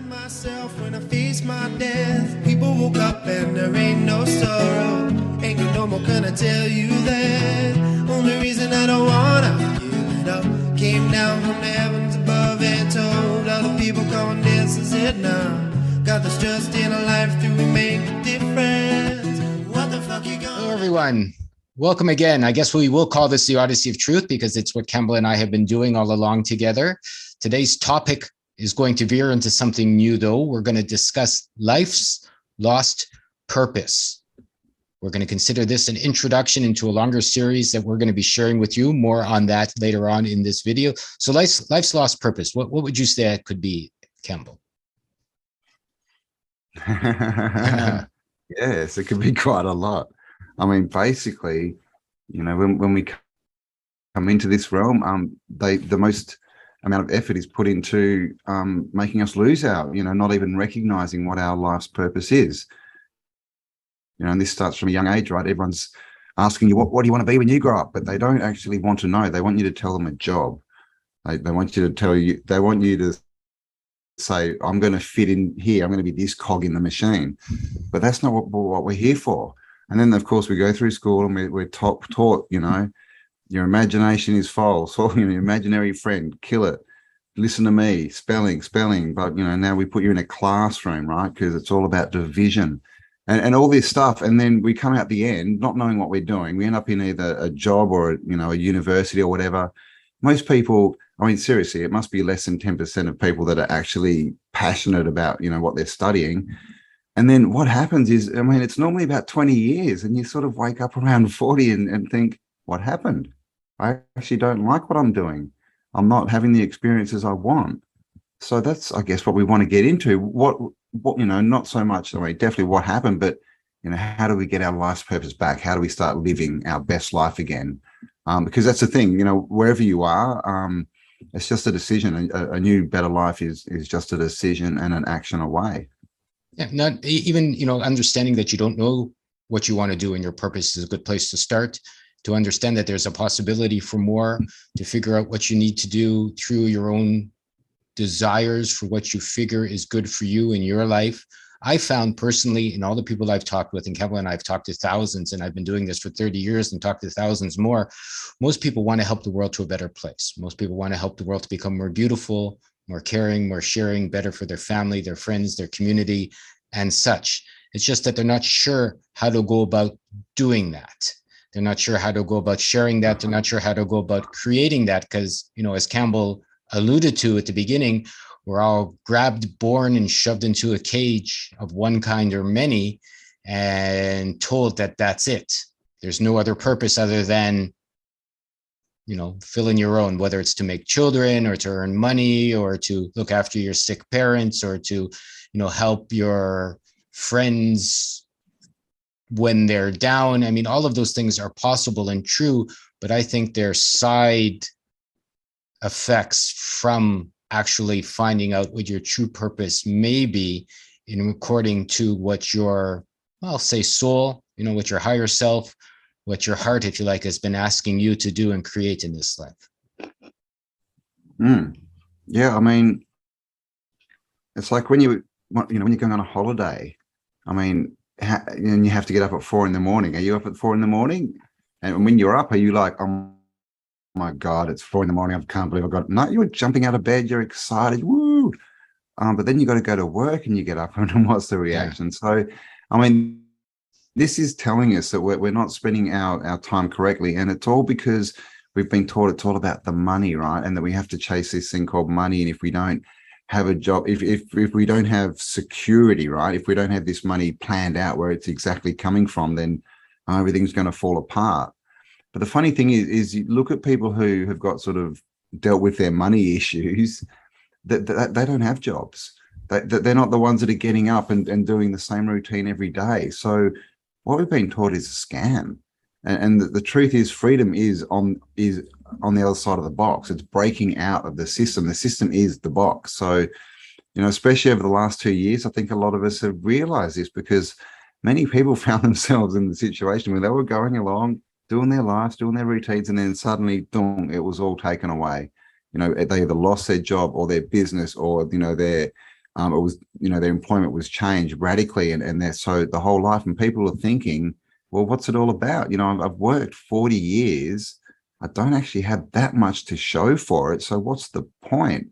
Remind myself when I face my death, people woke up and there ain't no sorrow. Ain't no more gonna tell you that. Only reason I don't wanna give it up. Came down from the heavens above and told all the people come dance and said now. Got this trust in a life, do we make a difference? What the fuck you gonna... Hello, everyone. Welcome again. I guess we will call this the Odyssey of Truth because it's what Cambell and I have been doing all along together. Today's topic is going to veer into something new, though. We're going to discuss life's lost purpose. We're going to consider this an introduction into a longer series that we're going to be sharing with you. More on that later on in this video. So life's lost purpose. What would you say it could be, Cambell? Yes, it could be quite a lot. I mean, basically, you know, when we come into this realm, the most amount of effort is put into making us lose out, you know, not even recognizing what our life's purpose is. You know, and this starts from a young age, right? Everyone's asking you, what do you want to be when you grow up? But they don't actually want to know. They want you to tell them a job. They want you to tell you, they want you to say, I'm going to fit in here. I'm going to be this cog in the machine. But that's not what we're here for. And then, of course, we go through school and we're taught, you know, your imagination is false. Or, you know, your imaginary friend, kill it. Listen to me, spelling. But, you know, now we put you in a classroom, right? Because it's all about division and all this stuff. And then we come out the end not knowing what we're doing. We end up in either a job or, you know, a university or whatever. Most people, I mean, seriously, it must be less than 10% of people that are actually passionate about, you know, what they're studying. And then what happens is, I mean, it's normally about 20 years and you sort of wake up around 40 and think, what happened? I actually don't like what I'm doing. I'm not having the experiences I want. So that's, I guess, what we want to get into. What, you know, not so much, I mean, definitely what happened, but, you know, how do we get our life's purpose back? How do we start living our best life again? Because that's the thing, you know, wherever you are, it's just a decision. A new, better life is just a decision and an action away. Yeah, not even, you know, understanding that you don't know what you want to do and your purpose is a good place to start, to understand that there's a possibility for more, to figure out what you need to do through your own desires for what you figure is good for you in your life. I found personally in all the people I've talked with, and Cambell and I've talked to thousands, and I've been doing this for 30 years and talked to thousands more, most people want to help the world to a better place. Most people want to help the world to become more beautiful, more caring, more sharing, better for their family, their friends, their community, and such. It's just that they're not sure how to go about doing that. They're not sure how to go about sharing that. They're not sure how to go about creating that because, you know, as Cambell alluded to at the beginning, we're all grabbed, born, and shoved into a cage of one kind or many and told that that's it. There's no other purpose other than, you know, fill in your own, whether it's to make children or to earn money or to look after your sick parents or to, you know, help your friends when they're down. I mean, all of those things are possible and true, but I think they're side effects from actually finding out what your true purpose may be in according to what your, I'll say soul, you know, what your higher self, what your heart, if you like, has been asking you to do and create in this life. Yeah, I mean, it's like when you know, when you're going on a holiday, I mean, and you have to get up at 4 in the morning. Are you up at 4 in the morning? And when you're up, are you like, oh my God, it's 4 in the morning. I can't believe I got it. No, you're jumping out of bed. You're excited. Woo. But then you got to go to work and you get up and what's the reaction? Yeah. So, I mean, this is telling us that we're not spending our time correctly. And it's all because we've been taught it's all about the money, right? And that we have to chase this thing called money. And if we don't have a job, if we don't have security, right? If we don't have this money planned out where it's exactly coming from, then everything's going to fall apart. But the funny thing is you look at people who have got sort of dealt with their money issues, that they don't have jobs. They're not the ones that are getting up and doing the same routine every day. So what we've been taught is a scam. And the truth is freedom is on the other side of the box. It's breaking out of the system. The system is the box. So, you know, especially over the last 2 years, I think a lot of us have realized this because many people found themselves in the situation where they were going along, doing their lives, doing their routines, and then suddenly, boom, it was all taken away. You know, they either lost their job or their business or, you know, their it was, their employment was changed radically, and they're so the whole life, and people are thinking, well, what's it all about? I've worked 40 years. I don't actually have that much to show for it. So what's the point?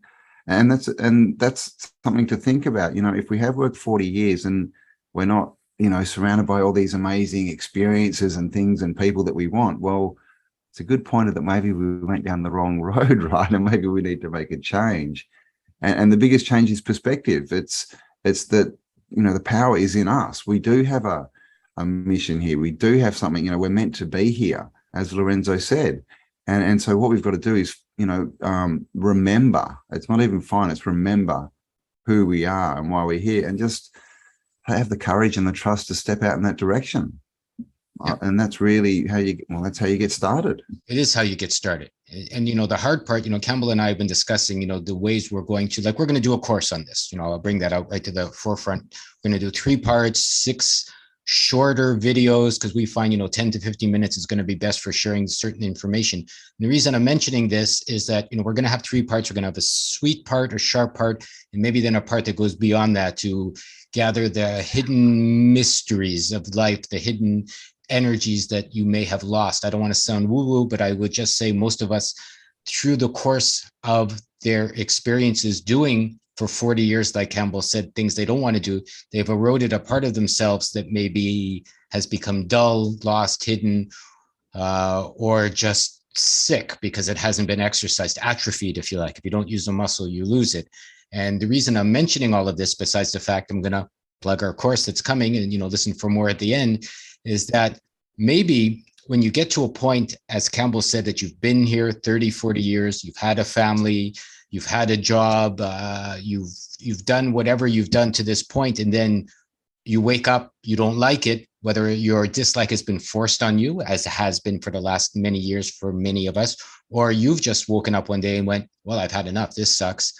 And that's something to think about. If we have worked 40 years and we're not, surrounded by all these amazing experiences and things and people that we want, well, it's a good pointer that maybe we went down the wrong road, right? And maybe we need to make a change. And the biggest change is perspective. It's that, the power is in us. We do have a mission here. We do have something, we're meant to be here, as Lorenzo said. And so what we've got to do is, remember, it's not even fine, it's remember who we are and why we're here, and just have the courage and the trust to step out in that direction. Yeah. And that's really that's how you get started. It is how you get started. And, the hard part, Cambell and I have been discussing, the ways we're going to, we're going to do a course on this, I'll bring that out right to the forefront. We're going to do 3 parts, 6 shorter videos, because we find, 10 to 15 minutes is going to be best for sharing certain information. And the reason I'm mentioning this is that, we're going to have 3 parts. We're going to have a sweet part or sharp part, and maybe then a part that goes beyond that to gather the hidden mysteries of life, the hidden energies that you may have lost. I don't want to sound woo-woo, but I would just say most of us, through the course of their experiences doing for 40 years, like Cambell said, things they don't want to do, they've eroded a part of themselves that maybe has become dull, lost, hidden, or just sick because it hasn't been exercised, atrophied, if you like. If you don't use a muscle, you lose it. And the reason I'm mentioning all of this, besides the fact I'm going to plug our course that's coming and, listen for more at the end, is that maybe when you get to a point, as Cambell said, that you've been here 30, 40 years, you've had a family, you've had a job, you've done whatever you've done to this point, and then you wake up, you don't like it, whether your dislike has been forced on you, as it has been for the last many years for many of us, or you've just woken up one day and went, well, I've had enough, this sucks.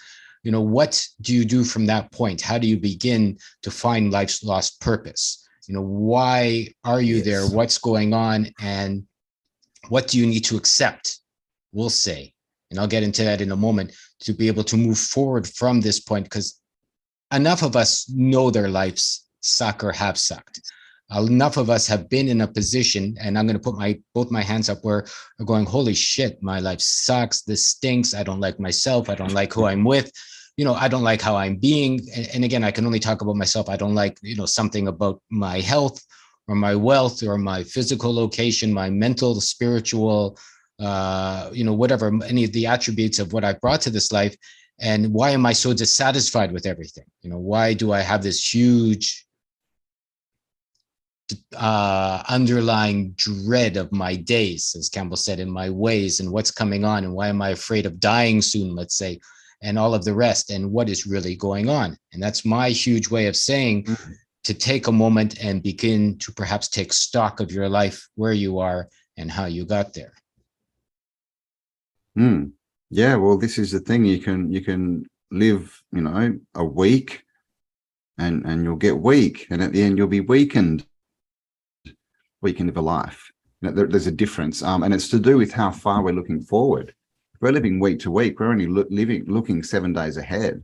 What do you do from that point? How do you begin to find life's lost purpose? Why are you there? What's going on? And what do you need to accept? We'll say, and I'll get into that in a moment, to be able to move forward from this point, because enough of us know their lives suck or have sucked. Enough of us have been in a position, and I'm going to put both my hands up, where we're going, holy shit, my life sucks. This stinks. I don't like myself. I don't like who I'm with. I don't like how I'm being. And again, I can only talk about myself. I don't like, something about my health or my wealth or my physical location, my mental, spiritual, whatever, any of the attributes of what I've brought to this life. And why am I so dissatisfied with everything? Why do I have this huge underlying dread of my days, as Cambell said, in my ways and what's coming on, and why am I afraid of dying soon, let's say, and all of the rest, and what is really going on? And that's my huge way of saying to take a moment and begin to perhaps take stock of your life, where you are and how you got there. Yeah, well, this is the thing. You can live, a week and you'll get weak, and at the end you'll be weakened of a life. There's a difference, and it's to do with how far we're looking forward. If we're living week to week, we're only looking 7 days ahead,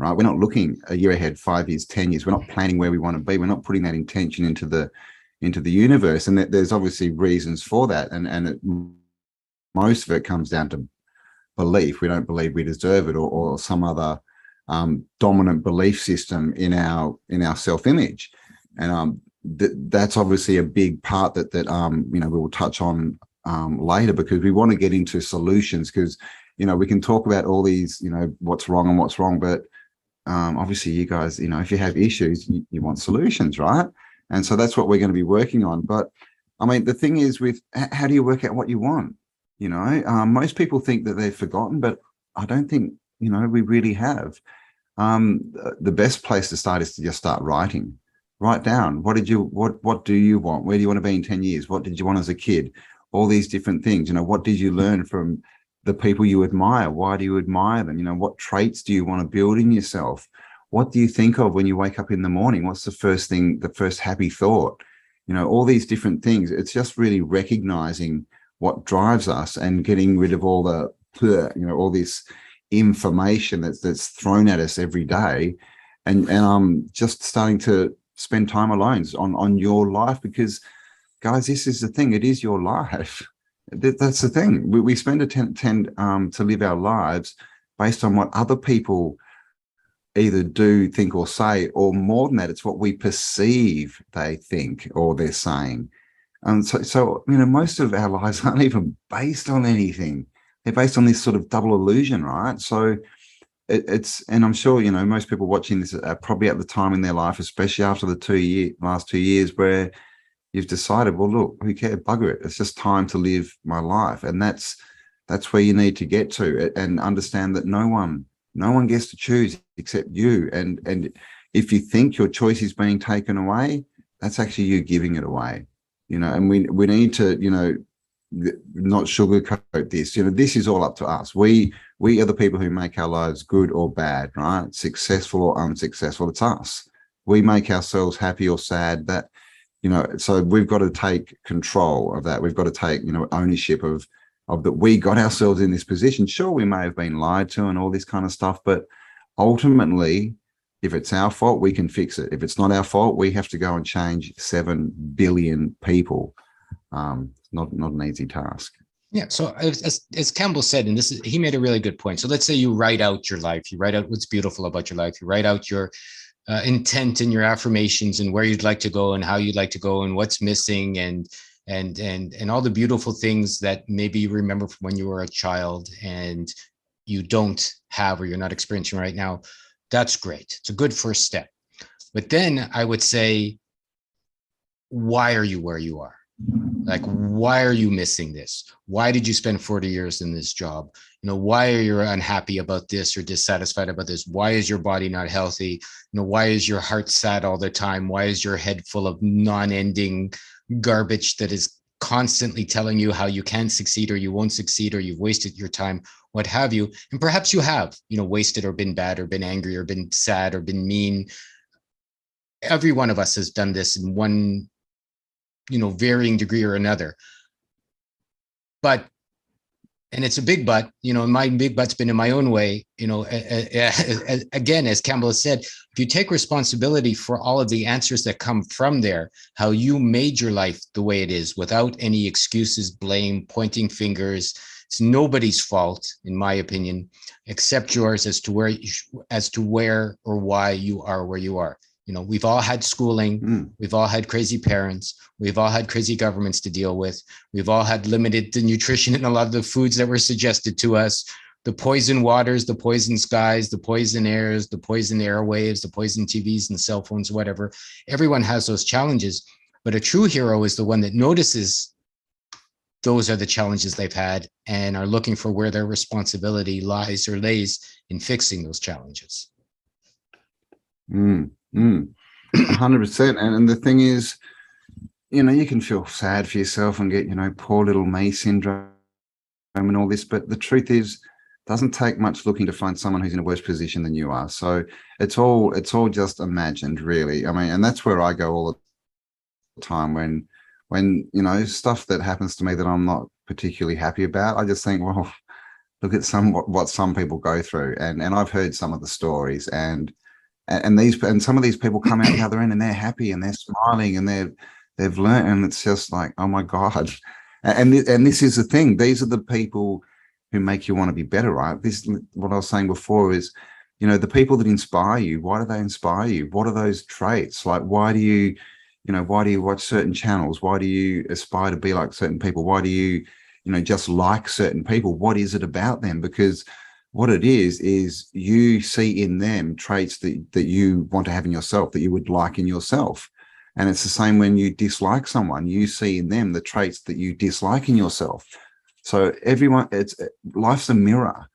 right? We're not looking a year ahead, 5 years, 10 years. We're not planning where we want to be. We're not putting that intention into the universe, and there's obviously reasons for that, and most of it comes down to belief. We don't believe we deserve it, or some other dominant belief system in our self-image, and that's obviously a big part that we will touch on later, because we want to get into solutions, because we can talk about all these what's wrong, but obviously you guys, if you have issues, you want solutions, right? And so that's what we're going to be working on. But I mean, the thing is, with how do you work out what you want? Most people think that they've forgotten, but I don't think we really have. The best place to start is to just start writing. Write down, what do you want? Where do you want to be in 10 years? What did you want as a kid? All these different things. What did you learn from the people you admire? Why do you admire them? What traits do you want to build in yourself? What do you think of when you wake up in the morning? What's the first happy thought? All these different things. It's just really recognizing what drives us and getting rid of all the, all this information that's thrown at us every day, and I'm just starting to spend time alone on your life, because guys, this is the thing, it is your life. That's the thing. We spend tend to live our lives based on what other people either do, think, or say, or more than that, it's what we perceive they think or they're saying. And so most of our lives aren't even based on anything. They're based on this sort of double illusion, right? So it's, and I'm sure, most people watching this are probably at the time in their life, especially after the last 2 years, where you've decided, well, look, who cares? Bugger it. It's just time to live my life. And that's where you need to get to, and understand that no one gets to choose except you. And if you think your choice is being taken away, that's actually you giving it away, and we need to, not sugarcoat this. This is all up to us. We are the people who make our lives good or bad, right? Successful or unsuccessful. It's us. We make ourselves happy or sad. That, so we've got to take control of that. We've got to take, ownership of that. We got ourselves in this position. Sure, we may have been lied to and all this kind of stuff, but ultimately, if it's our fault, we can fix it. If it's not our fault, we have to go and change 7 billion people. Not an easy task. Yeah. So as Campbell said, and he made a really good point. So let's say you write out your life, you write out what's beautiful about your life, you write out your intent and your affirmations and where you'd like to go and how you'd like to go and what's missing and all the beautiful things that maybe you remember from when you were a child and you don't have or you're not experiencing right now. That's great. It's a good first step. But then I would say, why are you where you are? Like, why are you missing this? Why did you spend 40 years in this job? Why are you unhappy about this or dissatisfied about this? Why is your body not healthy? Why is your heart sad all the time? Why is your head full of non-ending garbage that is constantly telling you how you can't succeed or you won't succeed or you've wasted your time, what have you? And perhaps you have, wasted or been bad or been angry or been sad or been mean. Every one of us has done this in one varying degree or another. But, and it's a big but, my big but's been in my own way, again, as Campbell has said, if you take responsibility for all of the answers that come from there, how you made your life the way it is without any excuses, blame, pointing fingers, it's nobody's fault, in my opinion, except yours as to where or why you are where you are. We've all had schooling. We've all had crazy parents. We've all had crazy governments to deal with. We've all had limited nutrition in a lot of the foods that were suggested to us. The poison waters, the poison skies, the poison airs, the poison airwaves, the poison TVs and cell phones, whatever. Everyone has those challenges. But a true hero is the one that notices those are the challenges they've had and are looking for where their responsibility lies or lays in fixing those challenges. 100%. And the thing is, you can feel sad for yourself and get, poor little me syndrome and all this, but the truth is, it doesn't take much looking to find someone who's in a worse position than you are. So it's all just imagined, really. I mean, and that's where I go all the time when stuff that happens to me that I'm not particularly happy about. I just think, well, look at what some people go through, and I've heard some of the stories, and some of these people come out the other end and they're happy and they're smiling and they've learned, and it's just like, oh my God. And this is the thing. These are the people who make you want to be better, right? This, what I was saying before is, the people that inspire you, why do they inspire you? What are those traits? Like, why do you watch certain channels? Why do you aspire to be like certain people? Why do you, just like certain people? What is it about them? Because what it is you see in them traits that you want to have in yourself, that you would like in yourself. And it's the same when you dislike someone, you see in them the traits that you dislike in yourself. So life's a mirror.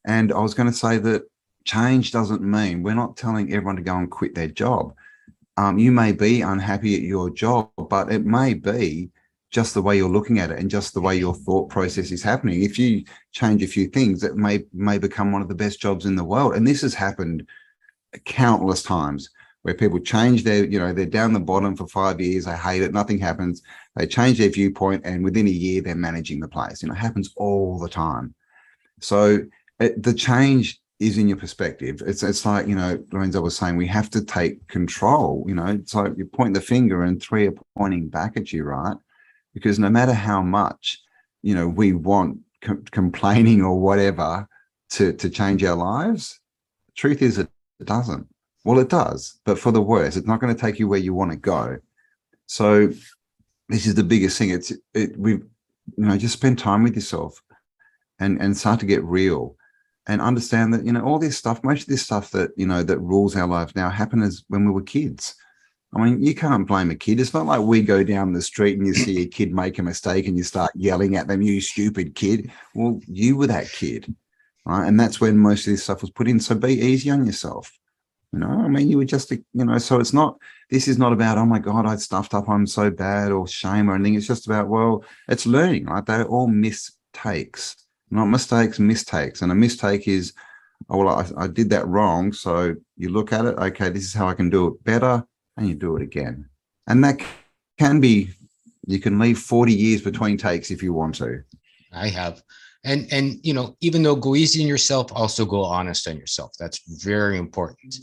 And I was going to say that change doesn't mean, we're not telling everyone to go and quit their job. You may be unhappy at your job, but it may be just the way you're looking at it and just the way your thought process is happening. If you change a few things, it may become one of the best jobs in the world. And this has happened countless times where people change they're down the bottom for 5 years. They hate it. Nothing happens. They change their viewpoint and within a year, they're managing the place. It happens all the time. So The change is in your perspective. It's like, Lorenzo was saying, we have to take control. It's like you point the finger and three are pointing back at you, right? Because no matter how much, we want complaining or whatever to change our lives, the truth is it doesn't. Well, it does, but for the worse. It's not going to take you where you want to go. So this is the biggest thing. Just spend time with yourself and start to get real and understand that, all this stuff, most of this stuff that, that rules our lives now happened as when we were kids. I mean, you can't blame a kid. It's not like we go down the street and you see a kid make a mistake and you start yelling at them, you stupid kid. Well, you were that kid, right? And that's when most of this stuff was put in. So be easy on yourself. I mean, you were just, so this is not about, oh my God, I stuffed up, I'm so bad, or shame or anything. It's just about, well, it's learning, right? They're all mistakes, not mistakes, mistakes. And a mistake is, oh, well, I did that wrong. So you look at it, okay, this is how I can do it better. And you do it again. And that can be, you can leave 40 years between takes if you want to. I have. And even though go easy on yourself, also go honest on yourself. That's very important.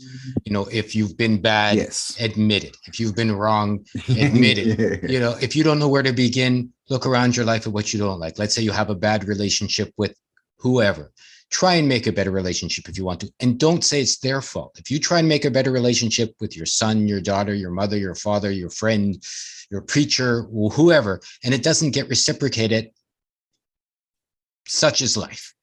If you've been bad, yes, admit it. If you've been wrong, admit it. Yeah. If you don't know where to begin, look around your life at what you don't like. Let's say you have a bad relationship with whoever. Try and make a better relationship if you want to. And don't say it's their fault. If you try and make a better relationship with your son, your daughter, your mother, your father, your friend, your preacher, whoever, and it doesn't get reciprocated, such is life.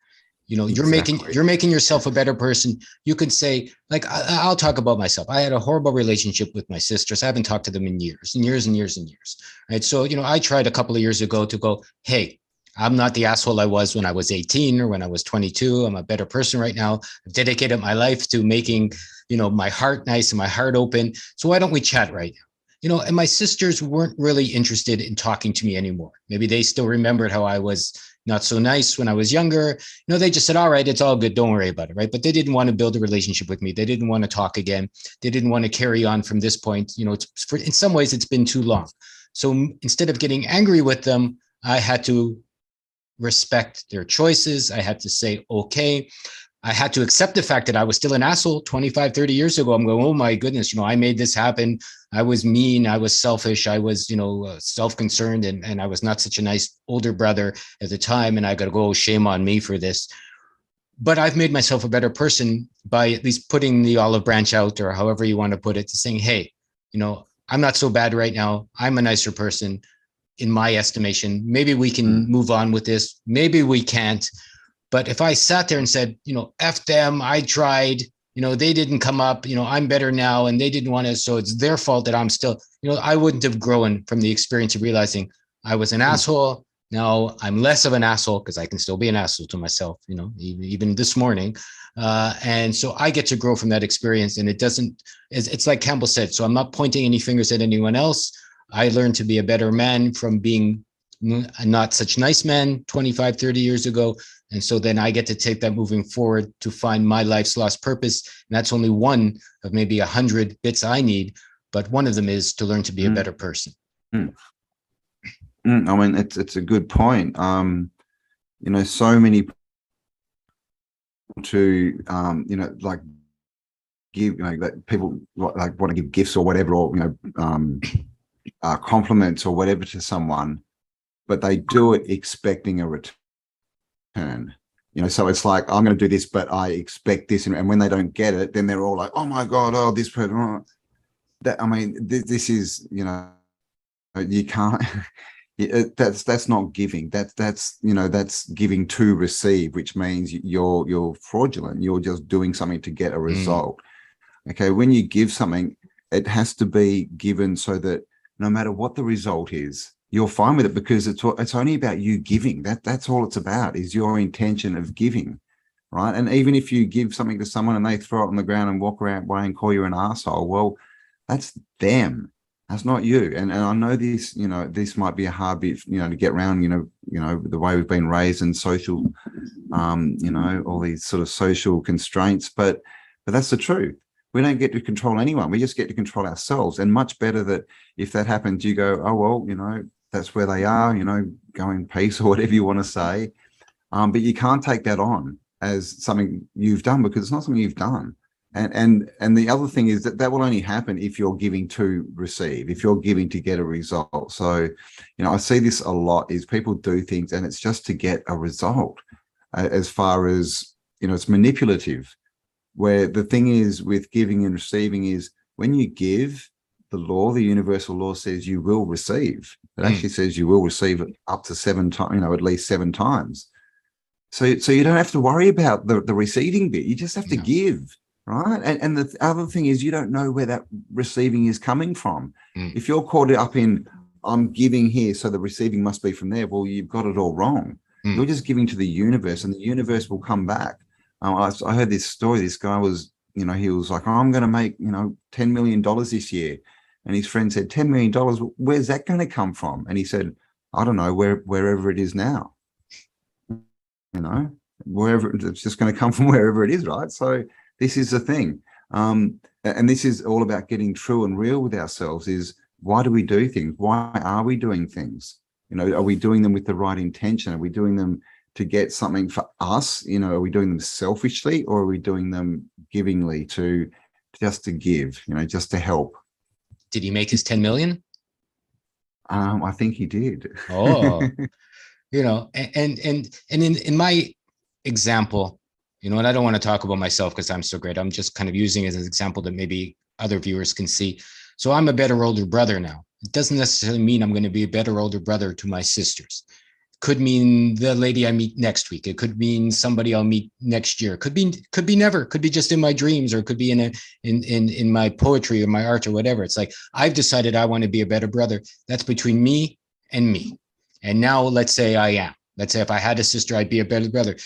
Exactly. You're making yourself a better person. You could say, like, I'll talk about myself. I had a horrible relationship with my sisters. I haven't talked to them in years and years and years and years. Right. So, I tried a couple of years ago to go, hey, I'm not the asshole I was when I was 18 or when I was 22. I'm a better person right now. I've dedicated my life to making, my heart nice and my heart open. So why don't we chat right now? And my sisters weren't really interested in talking to me anymore. Maybe they still remembered how I was not so nice when I was younger. They just said, all right, it's all good. Don't worry about it. Right. But they didn't want to build a relationship with me. They didn't want to talk again. They didn't want to carry on from this point. In some ways, it's been too long. So instead of getting angry with them, I had to respect their choices. I had to say, okay. I had to accept the fact that I was still an asshole 25, 30 years ago. I'm going, oh my goodness, I made this happen. I was mean. I was selfish. I was, self-concerned and I was not such a nice older brother at the time. And I got to go, shame on me for this. But I've made myself a better person by at least putting the olive branch out, or however you want to put it, to saying, hey, I'm not so bad right now. I'm a nicer person. In my estimation, maybe we can move on with this. Maybe we can't. But if I sat there and said, F them, I tried, they didn't come up, I'm better now and they didn't want to, so it's their fault that I'm still, I wouldn't have grown from the experience of realizing I was an asshole. Now I'm less of an asshole because I can still be an asshole to myself, even this morning. And so I get to grow from that experience, and it's like Campbell said, so I'm not pointing any fingers at anyone else. I learned to be a better man from being not such nice man 25, 30 years ago. And so then I get to take that moving forward to find my life's lost purpose. And that's only one of maybe 100 bits I need. But one of them is to learn to be a better person. I mean, it's a good point. So many people to, like give, that people like want to give gifts or whatever, or, compliments or whatever to someone, but they do it expecting a return. So it's like, I'm going to do this, but I expect this, and when they don't get it, then they're all like, oh my God, oh, this person. Oh. This is, you can't. That's not giving. That's giving to receive, which means you're fraudulent. You're just doing something to get a result. Okay, when you give something, it has to be given so that no matter what the result is, you're fine with it, because it's only about you giving. That's all it's about, is your intention of giving, right? And even if you give something to someone and they throw it on the ground and walk around away and call you an asshole, well, that's them. That's not you. And I know this, this might be a hard bit, to get around, the way we've been raised and social, all these sort of social constraints, but that's the truth. We don't get to control anyone. We just get to control ourselves. And much better that if that happens, you go, oh, well, that's where they are, go in peace, or whatever you want to say. But you can't take that on. as something you've done, because it's not something you've done. And the other thing is that will only happen if you're giving to receive, if you're giving to get a result. So, I see this a lot, is people do things and it's just to get a result, as far as, it's manipulative, where the thing is with giving and receiving is when you give, the universal law says you will receive. It actually says you will receive it up to 7 times, at least 7 times. So you don't have to worry about the receiving bit. You just have to give. Right. And the other thing is, you don't know where that receiving is coming from. If you're caught up in, I'm giving here, so the receiving must be from there, well, you've got it all wrong. You're just giving to the universe, and the universe will come back. I heard this story. This guy was, he was like, I'm going to make, $10 million this year. And his friend said, $10 million, where's that going to come from? And he said, I don't know, wherever it is now. Wherever, it's just going to come from wherever it is, right? So this is the thing. And this is all about getting true and real with ourselves, is why do we do things? Why are we doing things? Are we doing them with the right intention? Are we doing them to get something for us? Are we doing them selfishly, or are we doing them givingly, just to give, just to help? Did he make his 10 million? I think he did. Oh, and in my example, and I don't want to talk about myself because I'm so great. I'm just kind of using it as an example that maybe other viewers can see. So I'm a better older brother now. It doesn't necessarily mean I'm going to be a better older brother to my sisters. It could mean the lady I meet next week. It could mean somebody I'll meet next year. It could be never. It could be just in my dreams, or it could be in my poetry or my art or whatever. It's like, I've decided I want to be a better brother. That's between me and me. And now let's say I am. Let's say if I had a sister, I'd be a better brother.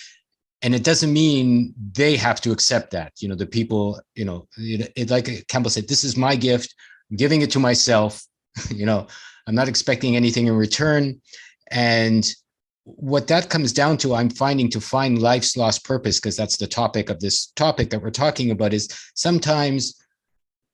And it doesn't mean they have to accept that. The people, like Cambell said, this is my gift. I'm giving it to myself. I'm not expecting anything in return. And what that comes down to, I'm finding, to find life's lost purpose, because that's the topic of this topic that we're talking about, is sometimes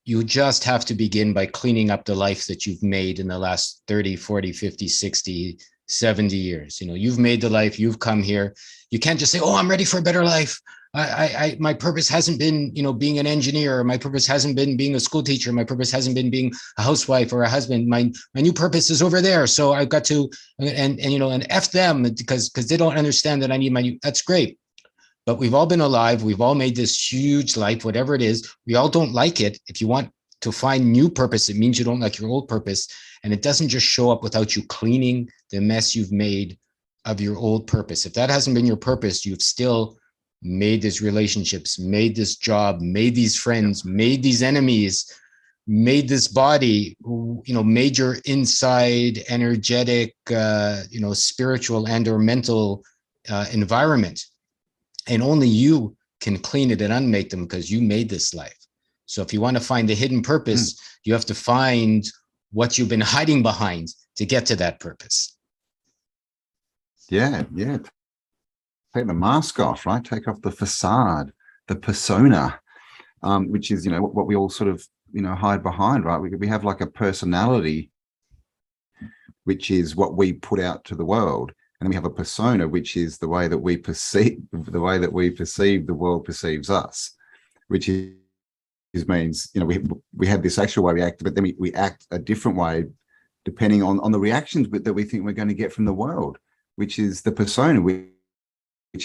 you just have to begin by cleaning up the life that you've made in the last 30, 40, 50, 60, 70 years. You've made the life, you've come here. You can't just say, oh, I'm ready for a better life. My purpose hasn't been, being an engineer. My purpose hasn't been being a school teacher. My purpose hasn't been being a housewife or a husband. My new purpose is over there. So I've got to, and F them, because they don't understand that I need my new, that's great. But we've all been alive. We've all made this huge life, whatever it is. We all don't like it. If you want to find new purpose, it means you don't like your old purpose. And it doesn't just show up without you cleaning the mess you've made of your old purpose. If that hasn't been your purpose, you've still made these relationships, made this job, made these friends, made these enemies, made this body, made your inside energetic, spiritual and or mental environment. And only you can clean it and unmake them, because you made this life. So if you want to find the hidden purpose, you have to find what you've been hiding behind to get to that purpose. Yeah. Take the mask off, right? Take off the facade, the persona, which is, what we all sort of, hide behind, right? We have like a personality, which is what we put out to the world. And then we have a persona, which is the way that we perceive the world perceives us, which means, we have this actual way we act, but then we act a different way depending on the reactions that we think we're going to get from the world, which is the persona, which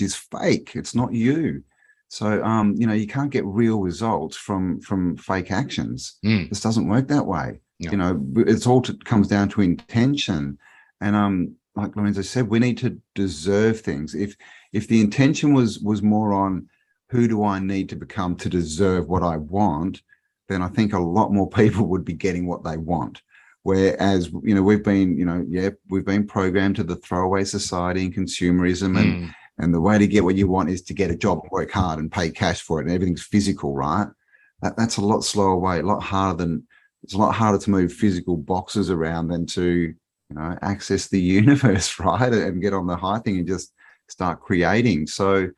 is fake. It's not you. So, you can't get real results from fake actions. This doesn't work that way. No. It's all comes down to intention. And like Lorenzo said, we need to deserve things. If the intention was more on who do I need to become to deserve what I want, then I think a lot more people would be getting what they want. Whereas, we've been programmed to the throwaway society and consumerism, and the way to get what you want is to get a job, work hard and pay cash for it, and everything's physical, right? That's a lot slower way, it's a lot harder to move physical boxes around than to, access the universe, right? And get on the high thing and just start creating. So,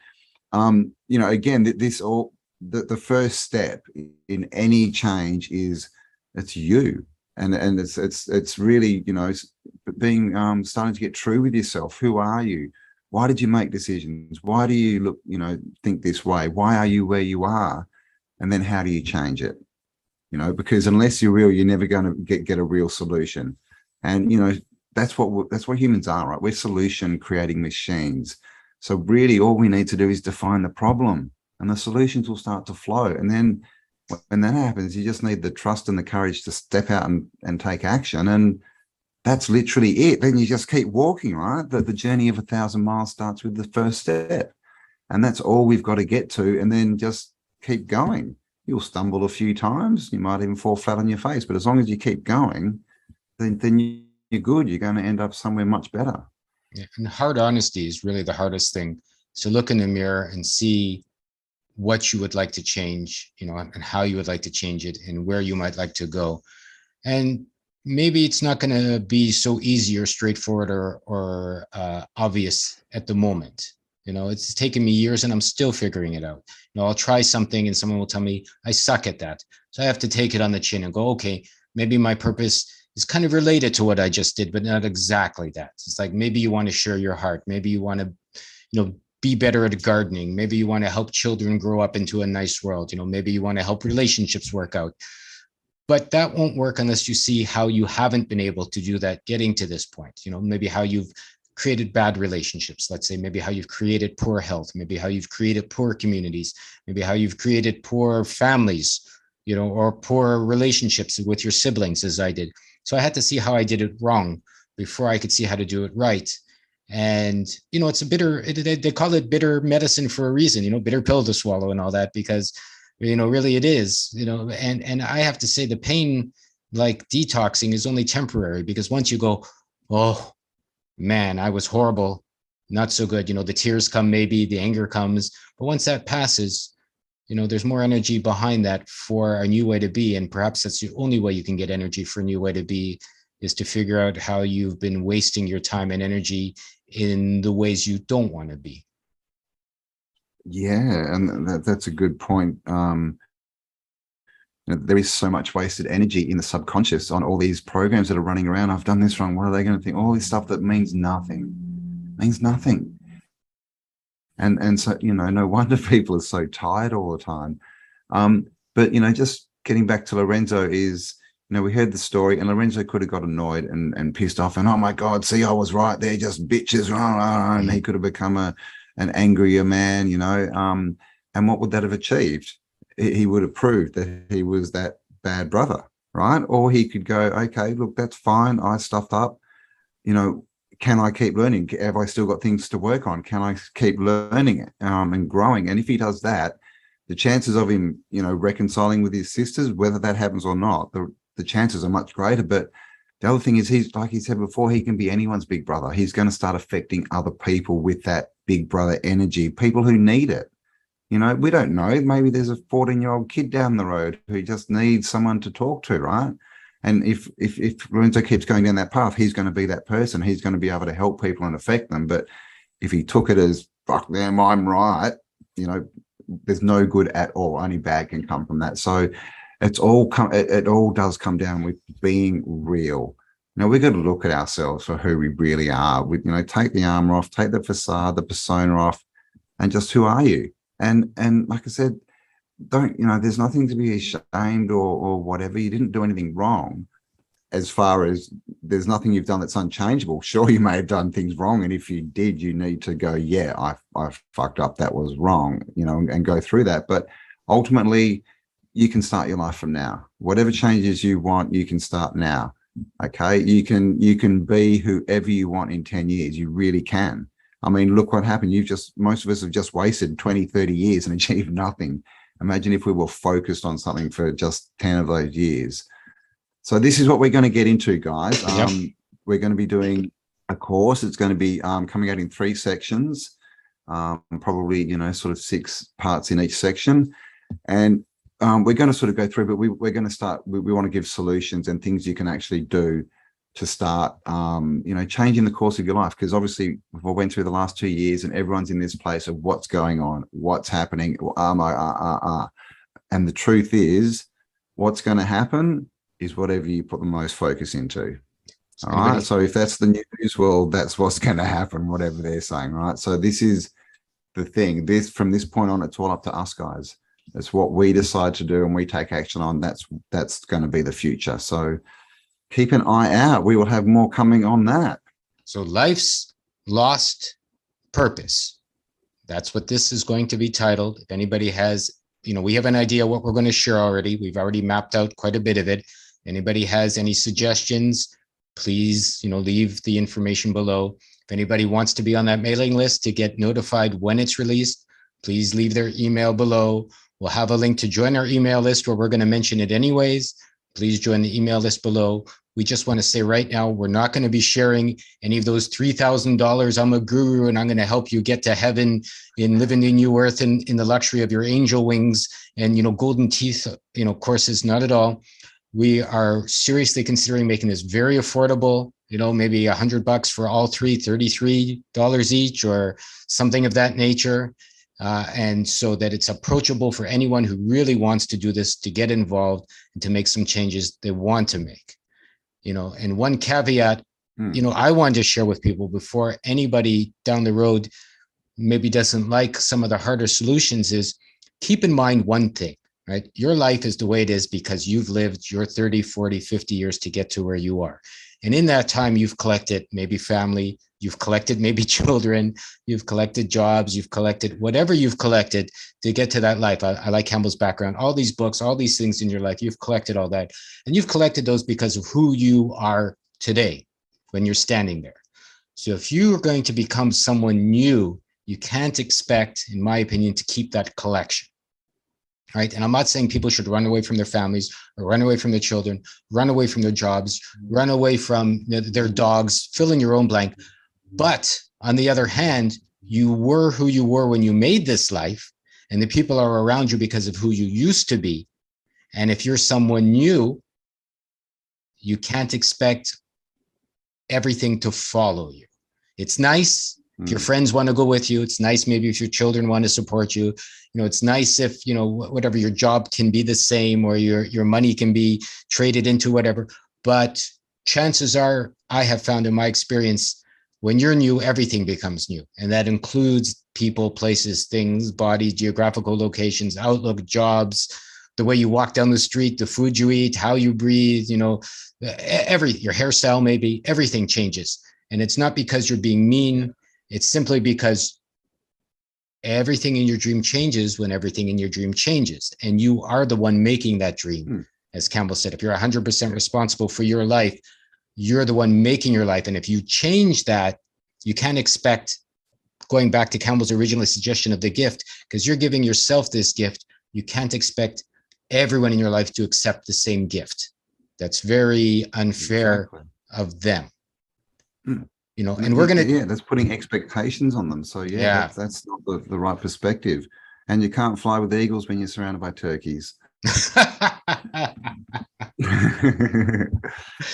again, the first step in any change is it's you. And it's really, being, starting to get true with yourself. Who are you? Why did you make decisions? Why do you look, think this way? Why are you where you are? And then how do you change it? Because unless you're real, you're never going to get a real solution. And, that's what humans are, right? We're solution creating machines. So really all we need to do is define the problem, and the solutions will start to flow. And then when that happens, you just need the trust and the courage to step out and take action. And that's literally it. Then you just keep walking, right? The journey of 1,000 miles starts with the first step. And that's all we've got to get to. And then just keep going. You'll stumble a few times. You might even fall flat on your face. But as long as you keep going, then you're good. You're going to end up somewhere much better. Yeah. And hard honesty is really the hardest thing. So look in the mirror and see what you would like to change, and how you would like to change it and where you might like to go. And maybe it's not going to be so easy or straightforward or obvious at the moment. It's taken me years and I'm still figuring it out. I'll try something and someone will tell me I suck at that. So I have to take it on the chin and go, okay, maybe my purpose is kind of related to what I just did, but not exactly that. It's like, maybe you want to share your heart. Maybe you want to, be better at gardening. Maybe you want to help children grow up into a nice world. Maybe you want to help relationships work out. But that won't work unless you see how you haven't been able to do that getting to this point. Maybe how you've created bad relationships. Let's say maybe how you've created poor health, maybe how you've created poor communities, maybe how you've created poor families, or poor relationships with your siblings, as I did. So I had to see how I did it wrong before I could see how to do it right. And, it's a bitter, they call it bitter medicine for a reason, bitter pill to swallow and all that, because, really it is, and I have to say the pain, like detoxing, is only temporary, because once you go, oh man, I was horrible, not so good, the tears come, maybe the anger comes, but once that passes, there's more energy behind that for a new way to be. And perhaps that's the only way you can get energy for a new way to be, is to figure out how you've been wasting your time and energy in the ways you don't want to be. Yeah, and that's a good point. There is so much wasted energy in the subconscious on all these programs that are running around. I've done this wrong. What are they going to think? All this stuff that means nothing. And so, no wonder people are so tired all the time. But, just getting back to Lorenzo is, we heard the story, and Lorenzo could have got annoyed and pissed off, and, oh my God, see, I was right. They're just bitches. And he could have become an angrier man, and what would that have achieved? He would have proved that he was that bad brother, right? Or he could go, okay, look, that's fine. I stuffed up. Can I keep learning? Have I still got things to work on? Can I keep learning it and growing? And if he does that, the chances of him, reconciling with his sisters, whether that happens or not, the chances are much greater. But the other thing is, he's, like he said before, he can be anyone's big brother. He's going to start affecting other people with that big brother energy, people who need it. We don't know. Maybe there's a 14-year-old kid down the road who just needs someone to talk to, right? And if Lorenzo keeps going down that path, he's going to be that person. He's going to be able to help people and affect them. But if he took it as, fuck them, I'm right, there's no good at all. Only bad can come from that. So it all does come down with being real. We've got to look at ourselves for who we really are. Take the armor off, take the facade, the persona off, and just, who are you? And like I said, there's nothing to be ashamed or whatever. You didn't do anything wrong. As far as, there's nothing you've done that's unchangeable. Sure, you may have done things wrong, and if you did, you need to go, yeah, I fucked up, that was wrong, and go through that. But ultimately, you can start your life from now. Whatever changes you want, you can start now. Okay, you can be whoever you want in 10 years. You really can. I mean, look what happened. Most of us have just wasted 20, 30 years and achieved nothing. Imagine if we were focused on something for just 10 of those years. So this is what we're going to get into, guys. Yep. We're going to be doing a course. It's going to be coming out in 3 sections, probably, sort of 6 parts in each section. And we're going to sort of go through, but we're going to start, we want to give solutions and things you can actually do to start, changing the course of your life. Because obviously we went through the last 2 years and everyone's in this place of what's going on, what's happening. And the truth is, what's going to happen is whatever you put the most focus into. All right. So if that's the news, well, that's what's going to happen, whatever they're saying, right? So this is the thing. From this point on, it's all up to us, guys. It's what we decide to do and we take action on. That's going to be the future. So keep an eye out. We will have more coming on that. So life's lost purpose. That's what this is going to be titled. If anybody has, we have an idea what we're going to share already. We've already mapped out quite a bit of it. Anybody has any suggestions, please, leave the information below. If anybody wants to be on that mailing list to get notified when it's released, please leave their email below. We'll have a link to join our email list where we're going to mention it anyways. Please join the email list below. We just want to say right now, we're not going to be sharing any of those $3,000. I'm a guru and I'm going to help you get to heaven in living in new earth and in the luxury of your angel wings and, golden teeth, courses, not at all. We are seriously considering making this very affordable, maybe $100 for all three, $33 each or something of that nature. And so that it's approachable for anyone who really wants to do this, to get involved and to make some changes they want to make. And one caveat, I wanted to share with people before anybody down the road maybe doesn't like some of the harder solutions is keep in mind one thing, right? Your life is the way it is because you've lived your 30, 40, 50 years to get to where you are. And in that time, you've collected maybe family, you've collected maybe children, you've collected jobs, you've collected whatever you've collected to get to that life. I like Cambell's background, all these books, all these things in your life, you've collected all that. And you've collected those because of who you are today when you're standing there. So if you are going to become someone new, you can't expect, in my opinion, to keep that collection. Right. And I'm not saying people should run away from their families or run away from their children, run away from their jobs, run away from their dogs, fill in your own blank. But on the other hand, you were who you were when you made this life, and the people are around you because of who you used to be. And if you're someone new, you can't expect everything to follow you. It's nice if your friends want to go with you. It's nice maybe if your children want to support you. It's nice if, whatever, your job can be the same or your money can be traded into whatever. But chances are, I have found in my experience, when you're new, everything becomes new. And that includes people, places, things, bodies, geographical locations, outlook, jobs, the way you walk down the street, the food you eat, how you breathe, your hairstyle, maybe everything changes. And it's not because you're being mean. It's simply because everything in your dream changes when everything in your dream changes. And you are the one making that dream. As Cambell said, if you're 100% responsible for your life, you're the one making your life. And if you change that, you can't expect, going back to Cambell's original suggestion of the gift, because you're giving yourself this gift, you can't expect everyone in your life to accept the same gift. That's very unfair of them. And we're going to, that's putting expectations on them. So that's not the right perspective. And you can't fly with eagles when you're surrounded by turkeys.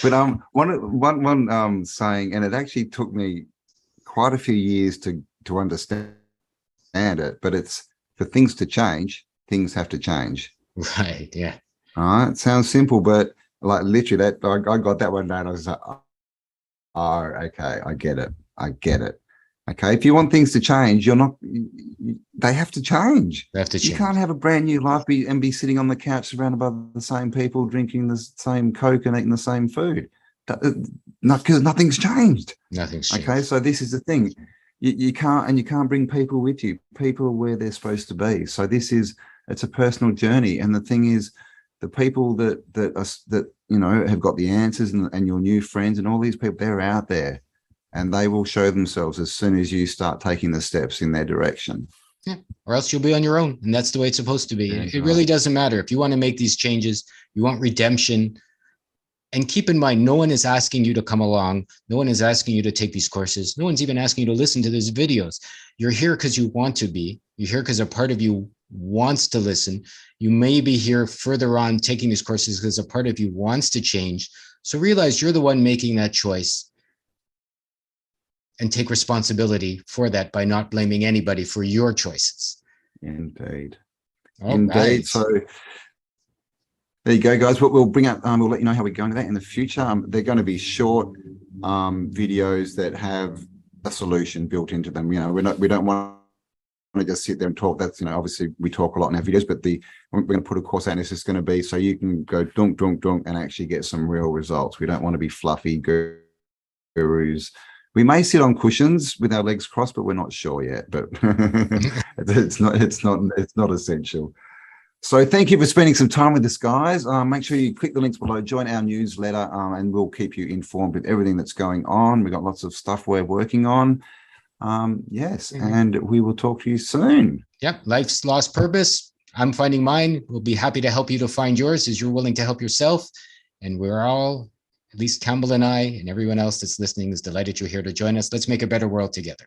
But one saying, and it actually took me quite a few years to understand it, but it's for things to change, things have to change. Right. Yeah. All right. It sounds simple, but like literally that I got that one day and I was like, oh, okay, I get it. Okay, if you want things to change, they have to change. They have to change. You can't have a brand new life and be sitting on the couch surrounded by the same people, drinking the same Coke and eating the same food. Not because nothing's changed. Nothing's changed. Okay, so this is the thing. You can't bring people with you. People are where they're supposed to be. So it's a personal journey. And the thing is, the people that have got the answers and your new friends and all these people, they're out there. And they will show themselves as soon as you start taking the steps in their direction. Yeah. Or else you'll be on your own. And that's the way it's supposed to be. Yeah, it really doesn't matter. If you want to make these changes, you want redemption. And keep in mind, no one is asking you to come along. No one is asking you to take these courses. No one's even asking you to listen to these videos. You're here because you want to be. You're here because a part of you wants to listen. You may be here further on taking these courses because a part of you wants to change. So realize you're the one making that choice. And take responsibility for that by not blaming anybody for your choices. Indeed. All Indeed. right. So There you go, guys. We'll bring up, we'll let you know how we're going to that in the future. They're going to be short videos that have a solution built into them. You know, we don't want to just sit there and talk. That's, you know, obviously we talk a lot in our videos, but we're going to put a course out, and it's just going to be so you can go dunk, dunk, dunk and actually get some real results. We don't want to be fluffy gurus. We may sit on cushions with our legs crossed, but we're not sure yet. But it's not essential. So thank you for spending some time with us, guys. Make sure you click the links below, join our newsletter, and we'll keep you informed with everything that's going on. We've got lots of stuff we're working on. Yes, and we will talk to you soon. Yep, life's lost purpose. I'm finding mine. We'll be happy to help you to find yours as you're willing to help yourself. And we're all, at least Cambell and I and everyone else that's listening, is delighted you're here to join us. Let's make a better world together.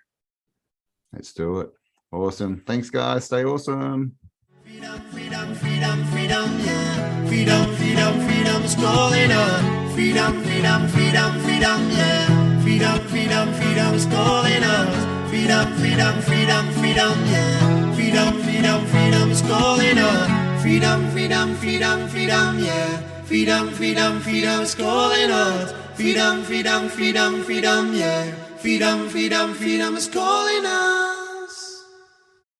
Let's do it. Awesome. Thanks, guys. Stay awesome. Freedom, freedom, freedom, freedom, yeah. Freedom, freedom, freedom is calling on. Freedom, freedom, freedom, freedom, yeah. Freedom, freedom, freedom is calling us. Freedom, freedom, freedom, freedom, yeah. Freedom, freedom, freedom is calling on. Freedom, freedom, freedom, freedom, yeah. Freedom, freedom, freedom is calling us. Freedom, freedom, freedom, freedom, yeah. Freedom, freedom, freedom is calling us.